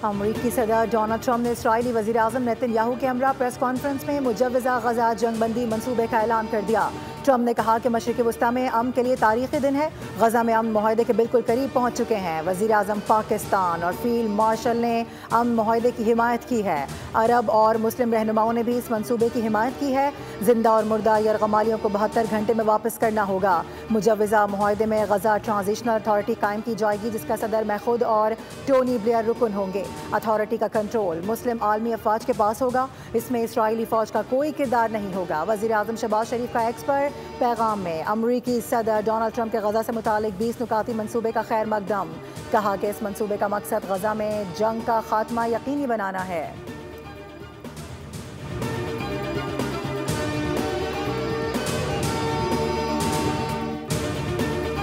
अमरीकी सदर Donald Trump ने इसराइली वज़ीर आज़म नेतन्याहू के हमरा प्रेस कॉन्फ्रेंस में मुजव्वज़ा गजा जंगबंदी मंसूबे का ऐलान कर दिया। ट्रंप ने कहा कि मशरिक़ वस्ता में अमन के लिए तारीख़ी दिन है। गजा में अमन मुआहदे के बिल्कुल करीब पहुँच चुके हैं। वज़ीर आज़म पाकिस्तान और फील्ड मार्शल ने अमन मुआहदे की हिमायत की है। अरब और मुस्लिम रहनुमाओं ने भी इस मंसूबे की हिमायत की है। जिंदा और मुर्दा यरगमालियों को 72 घंटे में वापस करना होगा। मुजव्वज़ा मुआहदे में गजा ट्रांजिशनल अथॉरिटी कायम की जाएगी, जिसका सदर मैं खुद और टोनी ब्लेयर रुकन होंगे। अथॉरिटी का कंट्रोल मुस्लिम आलमी अफवाज के पास होगा। इसमें इसराइली फ़ौज का कोई किरदार नहीं होगा। वज़ीर आज़म शहबाज शरीफ का एक्स पर पैगाम में अमरीकी सदर डोनाल्ड ट्रंप के गजा से मुतालिक 20 नुकाती मंसूबे का खैर मकदम। कहा कि इस मंसूबे का मकसद गजा में जंग का खात्मा यकीनी बनाना है।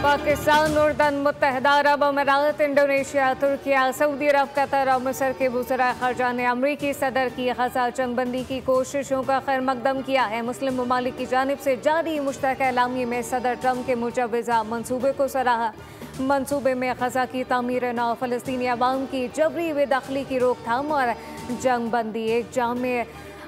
पाकिस्तान, उर्दन, मुत्तहदा अरब अमीरात, इंडोनेशिया, तुर्किया, सऊदी अरब, कतर और मिस्र के वज़राए ख़ारजा ने अमरीकी सदर की गजा जंगबंदी की कोशिशों का खैर मकदम किया है। मुस्लिम ममालिक की जानिब से जारी मुश्तरका एलामी में सदर ट्रंप के मुजव्वज़ा मंसूबे को सराहा। मंसूबे में गजा की तामीर नौ, फ़लस्तीनी अवाम की जबरी बेदखली की रोकथाम और जंगबंदी एक जामे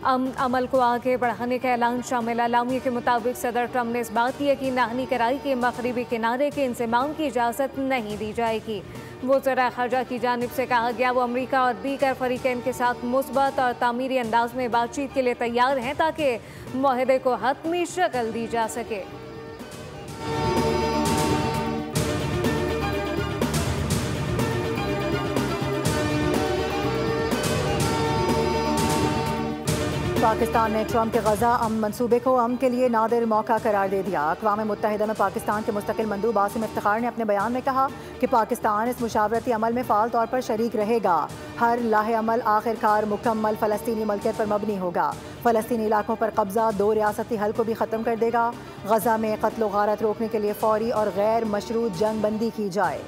अमल को आगे बढ़ाने का ऐलान शामिल। एलामिया के मुताबिक सदर ट्रंप ने इस बात की यकीन दहानी कराई कि मगरिबी किनारे के इंसमाम की इजाज़त नहीं दी जाएगी। वज़राए ख़ारजा की जानिब से कहा गया वो अमरीका और दीगर फरीक़ैन के साथ मुस्बत और तामीरी अंदाज में बातचीत के लिए तैयार हैं ताकि मुआहदे को हतमी शक्ल दी जा सके। पाकिस्तान ने ट्रंप के गजा अमन मंसूबे को अमन के लिए नादिर मौका करार दे दिया। अक़वाम मुत्तहिदा में पाकिस्तान के मुस्तकिल मंदूब आसिम इफ्तिखार ने अपने बयान में कहा कि पाकिस्तान इस मुशावरती अमल में फ़ाल तौर पर शरीक रहेगा। हर लाहे अमल आखिरकार मुकम्मल फ़लस्तीनी मलकियत पर मबनी होगा। फ़लस्तीनी इलाकों पर कब्ज़ा 2 रियासती हल को भी ख़त्म कर देगा। गजा में कत्ल व गारत रोकने के लिए फ़ौरी और गैर मशरूत जंगबंदी की जाए।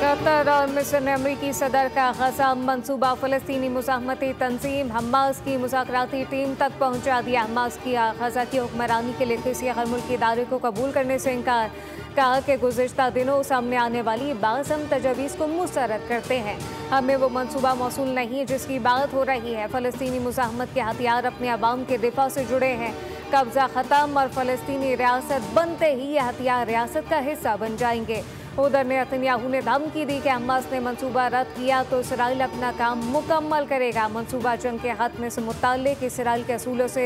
कतर और मिस्र ने अमरीकी सदर का गजा मंसूबा फ़लस्तीनी मुज़ाहमती तंजीम हमास की मुज़ाकराती टीम तक पहुँचा दिया। हमास की गजा की हुक्मरानी के लिए किसी गैर मुल्की इदारे को कबूल करने से इनकार। कहा कि गुज़िश्ता दिनों सामने आने वाली बाज़ हम तजवीज़ को मुस्तरद करते हैं। हमें वो मंसूबा मौसूल नहीं जिसकी बात हो रही है। फ़लस्तीनी मुज़ाहमत के हथियार अपने अवाम के दिफा से जुड़े हैं। कब्ज़ा ख़त्म और फ़लस्तीनी रियासत बनते ही ये हथियार रियासत का हिस्सा बन जाएंगे। उधर नेतन्याहू ने धमकी दी कि हमास ने मंसूबा रद्द किया तो इसराइल अपना काम मुकम्मल करेगा। मंसूबा जंग के खात्मे से मुताल्लिक़ इसराइल के असूलों से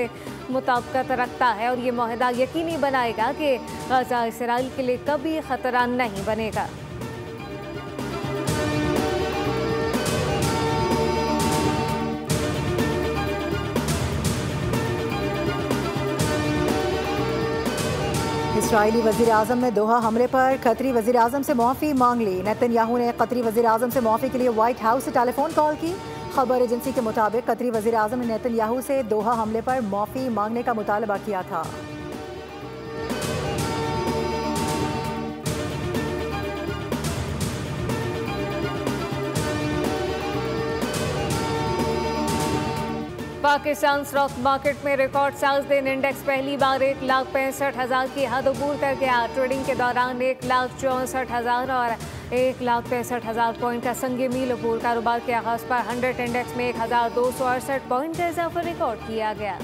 मुताबिकत रखता है और ये मुआहदा यकीनी बनाएगा कि गजा इसराइल के लिए कभी ख़तरा नहीं बनेगा। इसराइली वज़ीर आज़म ने दोहा हमले पर कतरी वज़ीर आज़म से मुआफ़ी मांग ली। नेतन्याहू ने कतरी वज़ीर आज़म से मुआफ़ी के लिए व्हाइट हाउस से टेलीफोन कॉल की। खबर एजेंसी के मुताबिक कतरी वज़ीर आज़म ने नेतन्याहू से दोहा हमले पर मुआफ़ी मांगने का मुतालबा किया था। पाकिस्तान स्टॉक मार्केट में रिकॉर्ड साज दिन इंडेक्स पहली बार 1,65,000 की हद अबूर कर गया। ट्रेडिंग के दौरान 1,64,000 और 1,65,000 पॉइंट का संगे मील अबूर। कारोबार के आगाज पर 100 इंडेक्स में 1,268 पॉइंट का इजाफा रिकॉर्ड किया गया।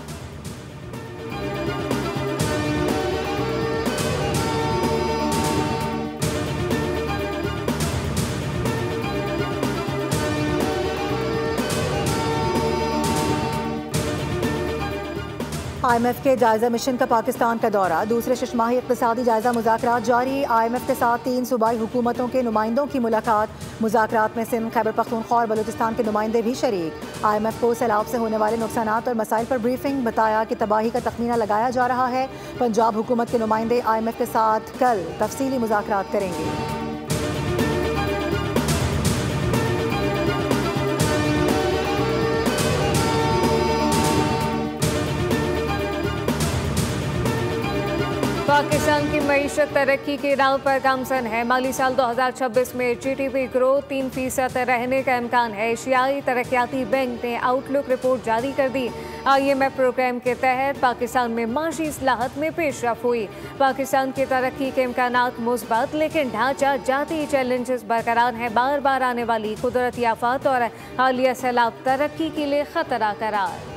IMF के जायजा मिशन का पाकिस्तान का दौरा। दूसरे शशमाही इक़्तिसादी जायजा मुज़ाकरात जारी। IMF के साथ 3 सूबाई हुकूमतों के नुमाइंदों की मुलाकात। मुज़ाकरात में सिंध, खैबर पख्तूनख्वा और बलूचिस्तान के नुमाइंदे भी शरीक। IMF को सैलाब से होने वाले नुकसानात और मसाइल पर ब्रीफिंग। बताया कि तबाही का तखमीना लगाया जा रहा है। पंजाब हुकूमत के नुमाइंदे IMF के साथ कल तफसीली मुज़ाकरात करेंगे। पाकिस्तान की मईशत तरक्की के राह पर गामजन है। माली साल 2026 में GDP ग्रोथ 3% रहने का इम्कान है। एशियाई तरक्याती बैंक ने आउटलुक रिपोर्ट जारी कर दी। IMF प्रोग्राम के तहत पाकिस्तान में माशी इस्लाहत में पेशरफ हुई। पाकिस्तान की तरक्की के इम्कानात मुस्बत, लेकिन ढांचा जाती चैलेंजेस बरकरार हैं। बार बार आने वाली कुदरती आफत और हालिया सैलाब तरक्की के लिए खतरा करार।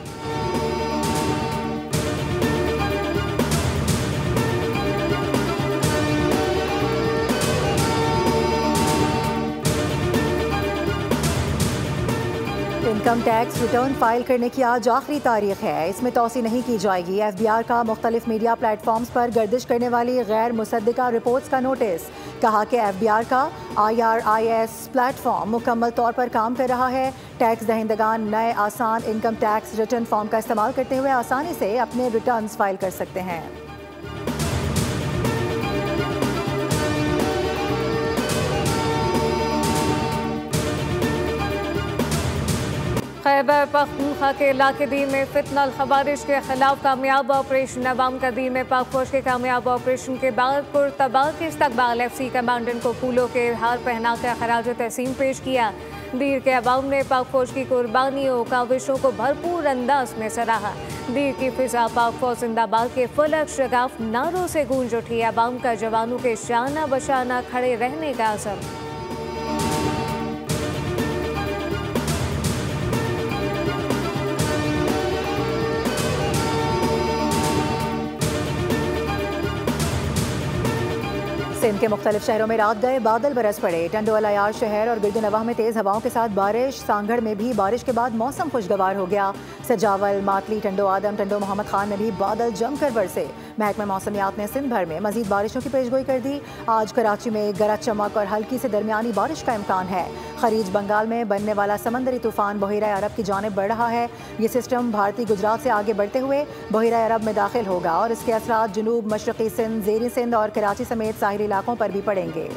इनकम टैक्स रिटर्न फाइल करने की आज आखिरी तारीख है। इसमें तौसी नहीं की जाएगी। FBR का मुख्तलिफ मीडिया प्लेटफॉर्म्स पर गर्दिश करने वाली गैर मुसद्दिका रिपोर्ट्स का नोटिस। कहा कि FBR का IRIS प्लेटफॉर्म मुकम्मल तौर पर काम कर रहा है। टैक्स दहिंदगान नए आसान इनकम टैक्स रिटर्न फॉर्म का इस्तेमाल करते हुए आसानी से अपने रिटर्न्स फाइल कर सकते हैं। खैबर पख्तूनख्वा के इलाके दी में फितनल खबारिश के खिलाफ कामयाब ऑपरेशन। अवाम का दी में पाक फौज के कामयाब ऑपरेशन के बाद पुरतबाह के इस्तकबाल। FC कमांडेंट को फूलों के हार पहनाकर खराज तहसीन पेश किया। दीर के अवाम ने पाक फौज की कुर्बानियों काविशों को भरपूर अंदाज में सराहा। दीर की फिजा पाक फौज जिंदाबाद के फलक शगाफ नारों से गूंज उठी। अवाम का जवानों के शाना बशाना खड़े रहने का अज़म। सिंध के मुख्तलिफ शहरों में रात गए बादल बरस पड़े। टंडो अलायार शहर और गिरद नवाह में तेज़ हवाओं के साथ बारिश। सांगड़ में भी बारिश के बाद मौसम खुशगवार हो गया। सजावल, मातली, टंडो आदम, टंडो मोहम्मद खान में भी बादल जमकर बरसे। महकमा मौसमियात ने सिंध भर में मजीद बारिशों की पेशगोई कर दी। आज कराची में गरज चमक और हल्की से दरमियानी बारिश का इम्कान है। खलीज बंगाल में बनने वाला समंदरी तूफान बहिरा अरब की जानिब बढ़ रहा है। ये सिस्टम भारतीय गुजरात से आगे बढ़ते हुए बहिरा अरब में दाखिल होगा और इसके असरात जुनूब मशरक़ी सिंध, ज़ेरी सिंध और कराची समेत साहिली इलाकों पर भी पड़ेंगे।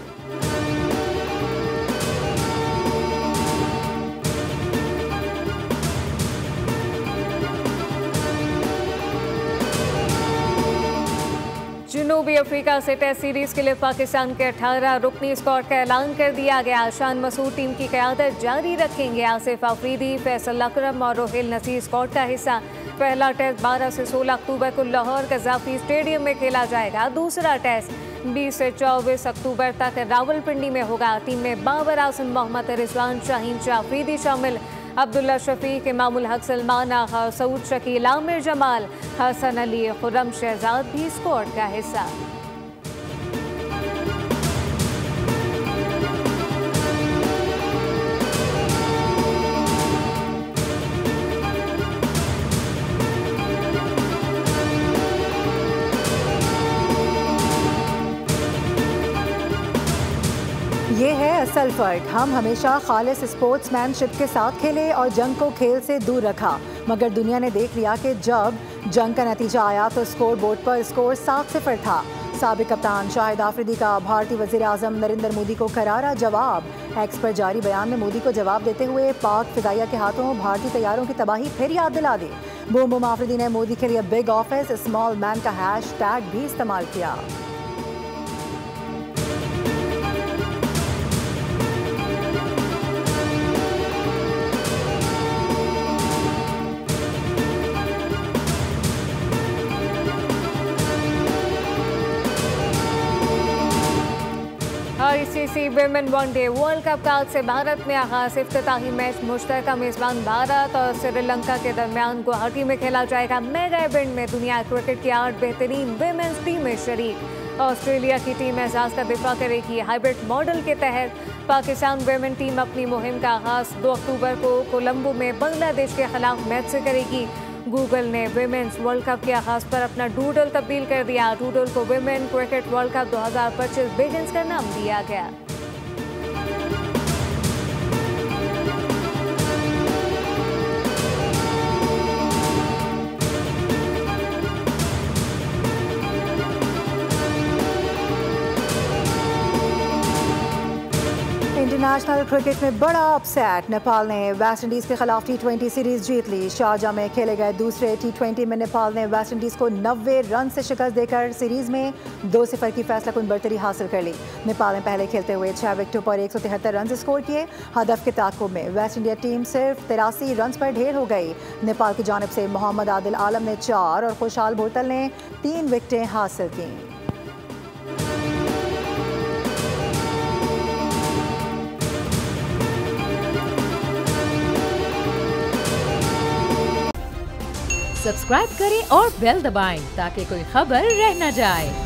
जनूबी अफ्रीका से टेस्ट सीरीज के लिए पाकिस्तान के 18 रुकनी स्क्वाड का ऐलान कर दिया गया। शान मसूद टीम की क़यादत जारी रखेंगे। आसिफ अफरीदी, फैसल अकरम और रोहिल नसीर स्क्वाड का हिस्सा। पहला टेस्ट 12 से 16 अक्टूबर को लाहौर कज़ाफी स्टेडियम में खेला जाएगा। दूसरा टेस्ट 20 से 24 अक्टूबर तक रावलपिंडी में होगा। टीम में बाबर आसिम, मोहम्मद रिजवान, शाहीन शाह अफरीदी शामिल। अब्दुल्ला शफीक, इमामुल हक, सलमान आगा, सऊद शकील, आमिर जमाल, हसन अली, खुर्रम शहजाद भी स्क्वाड का हिस्सा। ये है असल फ़र्क। हम हमेशा खालिस स्पोर्ट्समैनशिप के साथ खेले और जंग को खेल से दूर रखा, मगर दुनिया ने देख लिया कि जब जंग का नतीजा आया तो स्कोर बोर्ड पर स्कोर 7-0 था। साबिक कप्तान शाहिद आफरीदी का भारतीय वज़ीर आज़म नरेंद्र मोदी को करारा जवाब। एक्स पर जारी बयान में मोदी को जवाब देते हुए पाक फिदाइया के हाथों भारतीय तैयारों की तबाही फिर याद दिला दी। बूम बूम आफरीदी ने मोदी के लिए बिग ऑफिस स्मॉल मैन का हैशटैग भी इस्तेमाल किया। ICC women one day world cup का आज से भारत में आगाज। इफ्तिताही मैच मुश्तरका मेजबान भारत और श्रीलंका के दरमियान गुवाहाटी में खेला जाएगा। मेगा इवेंट में दुनिया क्रिकेट की 8 बेहतरीन विमेंस टीमें शरीक। ऑस्ट्रेलिया की टीम एजाज का दिफा करेगी। हाइब्रिड मॉडल के तहत पाकिस्तान विमेन टीम अपनी मुहिम का आगाज 2 अक्टूबर को कोलंबो में बांग्लादेश के खिलाफ मैच से करेगी। गूगल ने विमेंस वर्ल्ड कप के आगाज पर अपना डूडल तब्दील कर दिया। डूडल को women cricket world cup 2025 begins का नाम दिया गया। इंटरनेशनल क्रिकेट में बड़ा अपसेट। नेपाल ने वेस्टइंडीज के खिलाफ T20 सीरीज जीत ली। शारजाह में खेले गए दूसरे T20 में नेपाल ने वेस्टइंडीज को 90 रन से शिकस्त देकर सीरीज में 2-0 की फैसलाकुन बढ़तरी हासिल कर ली। नेपाल ने पहले खेलते हुए 6 विकेटों पर 173 रन स्कोर किए। हदफ के ताक़ुब में वेस्ट इंडिया टीम सिर्फ 83 रन पर ढेर हो गई। नेपाल की जानिब से मोहम्मद आदिल आलम ने 4 और खुशहाल भोरतल ने 3 विकेटें हासिल की। सब्सक्राइब करें और बेल दबाएं ताकि कोई खबर रह न जाए।